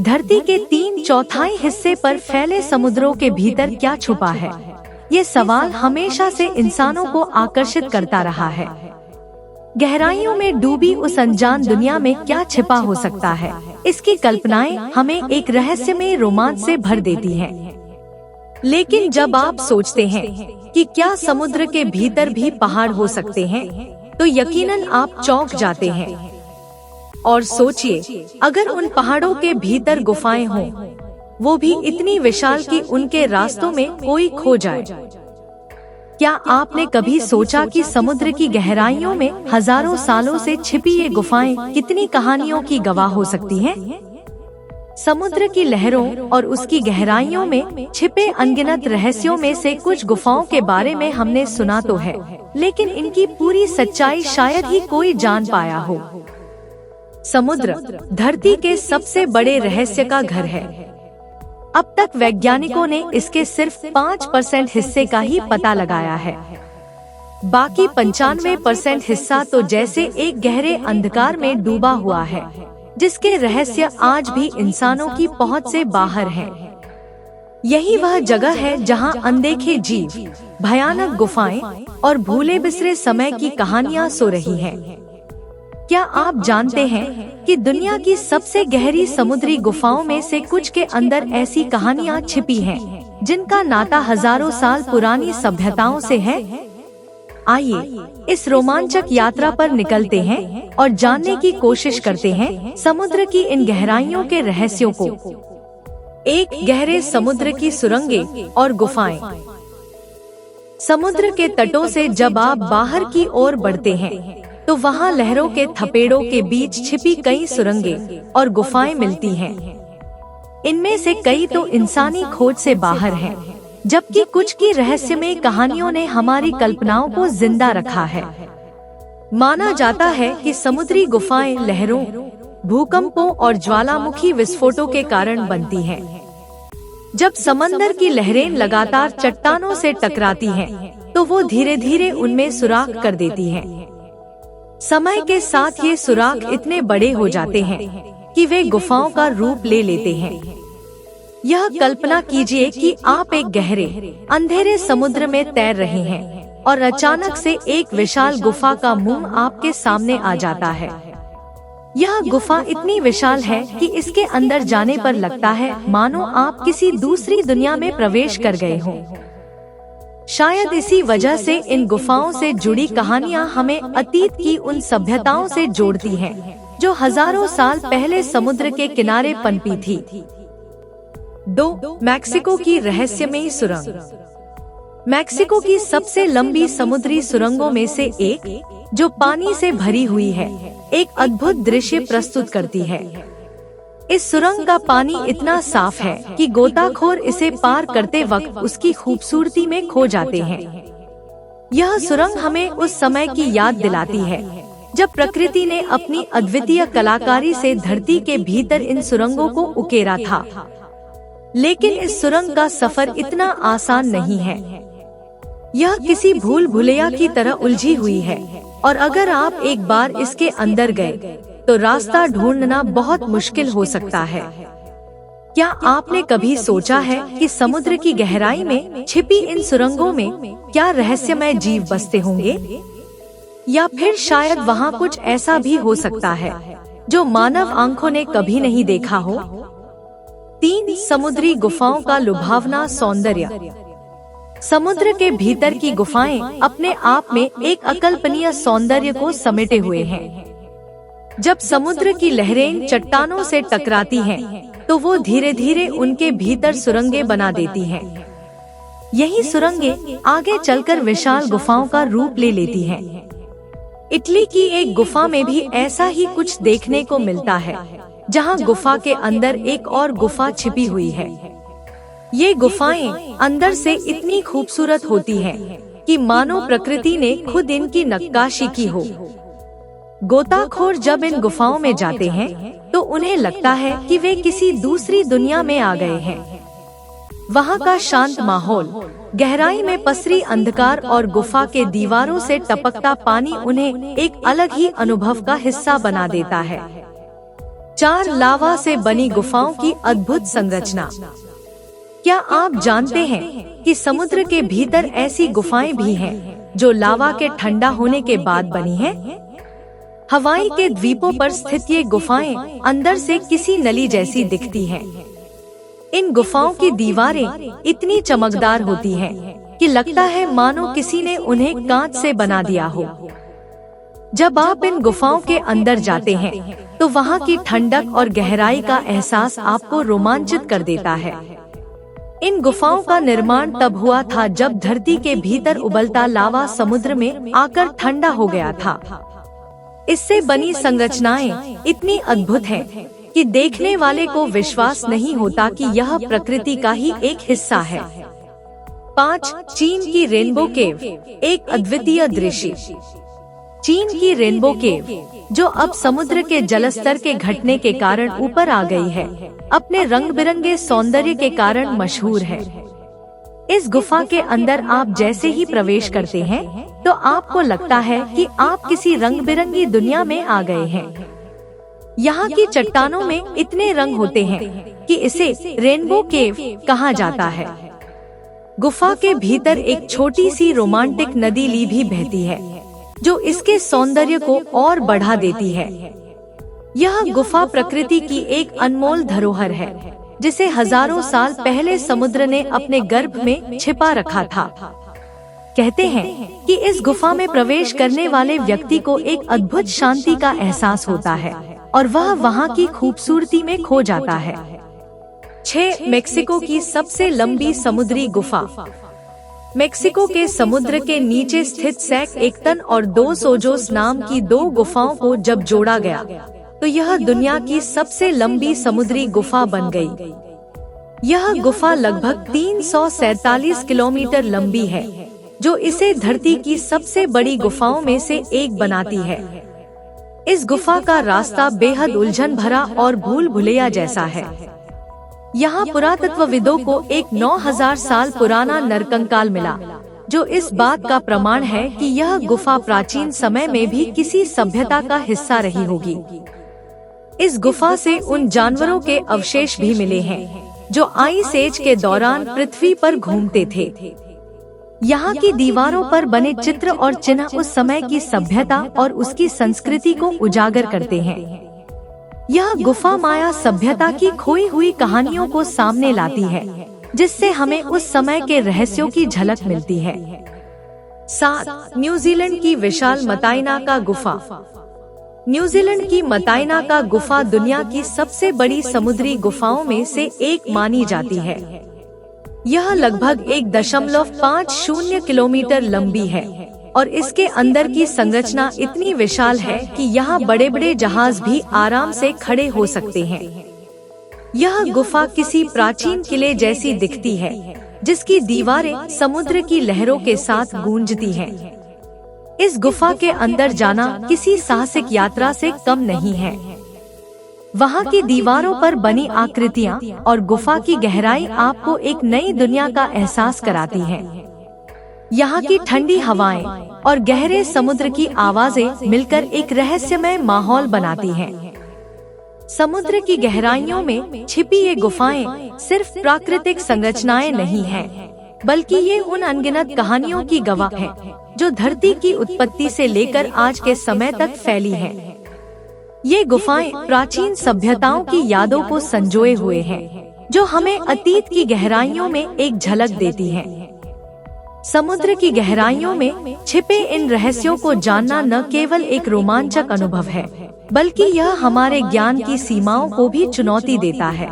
धरती के 3/4 हिस्से पर फैले समुद्रों के भीतर क्या छुपा है? ये सवाल हमेशा से इंसानों को आकर्षित करता रहा है। गहराइयों में डूबी उस अनजान दुनिया में क्या छिपा हो सकता है? इसकी कल्पनाएं हमें एक रहस्यमय रोमांच से भर देती हैं। लेकिन जब आप सोचते हैं कि क्या समुद्र के भीतर भी पहाड़ हो सकते हैं, तो यकीनन आप चौंक जाते हैं। और सोचिए, अगर उन पहाड़ों के भीतर गुफाएं हों, वो भी इतनी विशाल कि उनके रास्तों में कोई खो जाए। क्या आपने कभी सोचा कि समुद्र की गहराइयों में हजारों सालों से छिपी ये गुफाएं कितनी कहानियों की गवाह हो सकती हैं? समुद्र की लहरों और उसकी गहराइयों में छिपे अनगिनत रहस्यों में से कुछ गुफाओं के बारे में हमने सुना तो है, लेकिन इनकी पूरी सच्चाई शायद ही कोई जान पाया हो। समुद्र धरती के सबसे बड़े रहस्य का घर है। अब तक वैज्ञानिकों ने इसके सिर्फ 5% हिस्से का ही पता लगाया है। बाकी 95% हिस्सा तो जैसे एक गहरे अंधकार में डूबा हुआ है, जिसके रहस्य आज भी इंसानों की पहुंच से बाहर हैं। यही वह जगह है जहां अनदेखे जीव, भयानक गुफाएं और भूले बिसरे समय की कहानियां सो रही हैं। क्या आप जानते हैं कि दुनिया की सबसे गहरी समुद्री गुफाओं में से कुछ के अंदर ऐसी कहानियां छिपी हैं, जिनका नाता हजारों साल पुरानी सभ्यताओं से है? आइए इस रोमांचक यात्रा पर निकलते हैं और जानने की कोशिश करते हैं समुद्र की इन गहराइयों के रहस्यों को। एक गहरे समुद्र की सुरंगें और गुफाएं। समुद्र के तटों से जब आप बाहर की ओर बढ़ते हैं, तो वहाँ लहरों के थपेड़ों के बीच छिपी कई सुरंगें और गुफाएं मिलती हैं। इनमें से कई तो इंसानी खोज से बाहर हैं, जबकि कुछ की रहस्यमय कहानियों ने हमारी कल्पनाओं को जिंदा रखा है। माना जाता है कि समुद्री गुफाएं लहरों, भूकंपों और ज्वालामुखी विस्फोटों के कारण बनती हैं। जब समंदर की लहरें लगातार चट्टानों से टकराती हैं, तो वो धीरे धीरे उनमें सुराख कर देती हैं। समय के साथ ये सुराख इतने बड़े हो जाते हैं कि वे गुफाओं का रूप ले लेते हैं। यह कल्पना कीजिए कि आप एक गहरे अंधेरे समुद्र में तैर रहे हैं और अचानक से एक विशाल गुफा का मुंह आपके सामने आ जाता है। यह गुफा इतनी विशाल है कि इसके अंदर जाने पर लगता है मानो आप किसी दूसरी दुनिया में प्रवेश कर गए हों। शायद इसी वजह से इन गुफाओं से जुड़ी कहानियां हमें अतीत की उन सभ्यताओं से जोड़ती हैं, जो हजारों साल पहले समुद्र के किनारे पनपी थी। 2. मैक्सिको की रहस्यमयी सुरंग। मैक्सिको की सबसे लंबी समुद्री सुरंगों में से एक, जो पानी से भरी हुई है, एक अद्भुत दृश्य प्रस्तुत करती है। इस सुरंग का पानी इतना साफ है कि गोताखोर इसे पार करते वक्त उसकी खूबसूरती में खो जाते हैं। यह सुरंग हमें उस समय की याद दिलाती है जब प्रकृति ने अपनी अद्वितीय कलाकारी से धरती के भीतर इन सुरंगों को उकेरा था। लेकिन इस सुरंग का सफर इतना आसान नहीं है। यह किसी भूल भुलैया की तरह उलझी हुई है, और अगर आप एक बार इसके अंदर गए तो रास्ता ढूंढना बहुत मुश्किल हो सकता है। क्या आपने कभी सोचा है कि समुद्र की गहराई में छिपी इन सुरंगों में क्या रहस्यमय जीव बसते होंगे? या फिर शायद वहाँ कुछ ऐसा भी हो सकता है जो मानव आंखों ने कभी नहीं देखा हो? 3. समुद्री गुफाओं का लुभावना सौंदर्य। समुद्र के भीतर की गुफाएं अपने आप में एक अकल्पनीय सौंदर्य को समेटे हुए हैं। जब समुद्र की लहरें चट्टानों से टकराती हैं, तो वो धीरे धीरे उनके भीतर सुरंगें बना देती हैं। यही सुरंगें आगे चलकर विशाल गुफाओं का रूप ले लेती हैं। इटली की एक गुफा में भी ऐसा ही कुछ देखने को मिलता है, जहां गुफा के अंदर एक और गुफा छिपी हुई है। ये गुफाएं अंदर से इतनी खूबसूरत होती हैं कि मानो प्रकृति ने खुद इनकी नक्काशी की हो। गोताखोर जब इन गुफाओं में जाते हैं तो उन्हें लगता है कि वे किसी दूसरी दुनिया में आ गए हैं। वहाँ का शांत माहौल, गहराई में पसरी अंधकार और गुफा के दीवारों से टपकता पानी उन्हें एक अलग ही अनुभव का हिस्सा बना देता है। 4 लावा से बनी गुफाओं की अद्भुत संरचना। क्या आप जानते हैं कि समुद्र के भीतर ऐसी गुफाएं भी हैं जो लावा के ठंडा होने के बाद बनी हैं? हवाई के द्वीपों पर स्थित ये गुफाएं अंदर से किसी नली जैसी दिखती हैं। इन गुफाओं की दीवारें इतनी चमकदार होती हैं कि लगता है मानो किसी ने उन्हें कांच से बना दिया हो। जब आप इन गुफाओं के अंदर जाते हैं तो वहाँ की ठंडक और गहराई का एहसास आपको रोमांचित कर देता है। इन गुफाओं का निर्माण तब हुआ था जब धरती के भीतर उबलता लावा समुद्र में आकर ठंडा हो गया था। इससे बनी संरचनाएं इतनी अद्भुत हैं कि देखने वाले को विश्वास नहीं होता कि यह प्रकृति का ही एक हिस्सा है। 5. चीन की रेनबो केव, एक अद्वितीय दृश्य। चीन की रेनबो केव, जो अब समुद्र के जलस्तर के घटने के कारण ऊपर आ गई है, अपने रंग बिरंगे सौंदर्य के कारण मशहूर है। इस गुफा के अंदर आप जैसे ही प्रवेश करते हैं तो आपको लगता है कि आप किसी रंग बिरंगी दुनिया में आ गए हैं। यहाँ की चट्टानों में इतने रंग होते हैं कि इसे रेनबो केव कहा जाता है। गुफा के भीतर एक छोटी सी रोमांटिक नदी ली भी बहती है जो इसके सौंदर्य को और बढ़ा देती है। यह गुफा प्रकृति की एक अनमोल धरोहर है जिसे हजारों साल पहले समुद्र ने अपने गर्भ में छिपा रखा था। कहते हैं कि इस गुफा में प्रवेश करने वाले व्यक्ति को एक अद्भुत शांति का एहसास होता है और वह वहाँ की खूबसूरती में खो जाता है। 6. मेक्सिको की सबसे लंबी समुद्री गुफा। मेक्सिको के समुद्र के नीचे स्थित सैक एकतन और 2 सोजोस नाम की 2 गुफाओं को जब जोड़ा गया तो यह दुनिया की सबसे लंबी समुद्री गुफा बन गई। यह गुफा लगभग 347 किलोमीटर लंबी है, जो इसे धरती की सबसे बड़ी गुफाओं में से एक बनाती है। इस गुफा का रास्ता बेहद उलझन भरा और भूल भुलैया जैसा है। यहाँ पुरातत्वविदों को एक 9000 साल पुराना नरकंकाल मिला, जो इस बात का प्रमाण है कि यह गुफा प्राचीन समय में भी किसी सभ्यता का हिस्सा रही होगी। इस गुफा से उन जानवरों के अवशेष भी मिले हैं जो आइस एज के दौरान पृथ्वी पर घूमते थे। यहाँ की दीवारों पर बने चित्र और चिन्ह उस समय की सभ्यता और उसकी संस्कृति को उजागर करते हैं। यह गुफा माया सभ्यता की खोई हुई कहानियों को सामने लाती है, जिससे हमें उस समय के रहस्यों की झलक मिलती है। 7. न्यूजीलैंड की विशाल मताइना का गुफा। न्यूजीलैंड की मताइना का गुफा दुनिया की सबसे बड़ी समुद्री गुफाओं में से एक मानी जाती है। यह लगभग 1.50 किलोमीटर लंबी है और इसके अंदर की संरचना इतनी विशाल है कि यहाँ बड़े बड़े जहाज भी आराम से खड़े हो सकते हैं। यह गुफा किसी प्राचीन किले जैसी दिखती है, जिसकी दीवारें समुद्र की लहरों के साथ गूंजती हैं। इस गुफा के अंदर जाना किसी साहसिक यात्रा से कम नहीं है। वहाँ की दीवारों पर बनी आकृतियाँ और गुफा की गहराई आपको एक नई दुनिया का एहसास कराती है। यहाँ की ठंडी हवाएं और गहरे समुद्र की आवाजें मिलकर एक रहस्यमय माहौल बनाती हैं। समुद्र की गहराइयों में छिपी ये गुफाएं सिर्फ प्राकृतिक संरचनाएं नहीं हैं, बल्कि ये उन अनगिनत कहानियों की गवाह हैं, जो धरती की उत्पत्ति से लेकर आज के समय तक फैली हैं। ये गुफाएं प्राचीन सभ्यताओं की यादों को संजोए हुए हैं, जो हमें अतीत की गहराइयों में एक झलक देती हैं। समुद्र की गहराइयों में छिपे इन रहस्यों को जानना न केवल एक रोमांचक अनुभव है, बल्कि यह हमारे ज्ञान की सीमाओं को भी चुनौती देता है।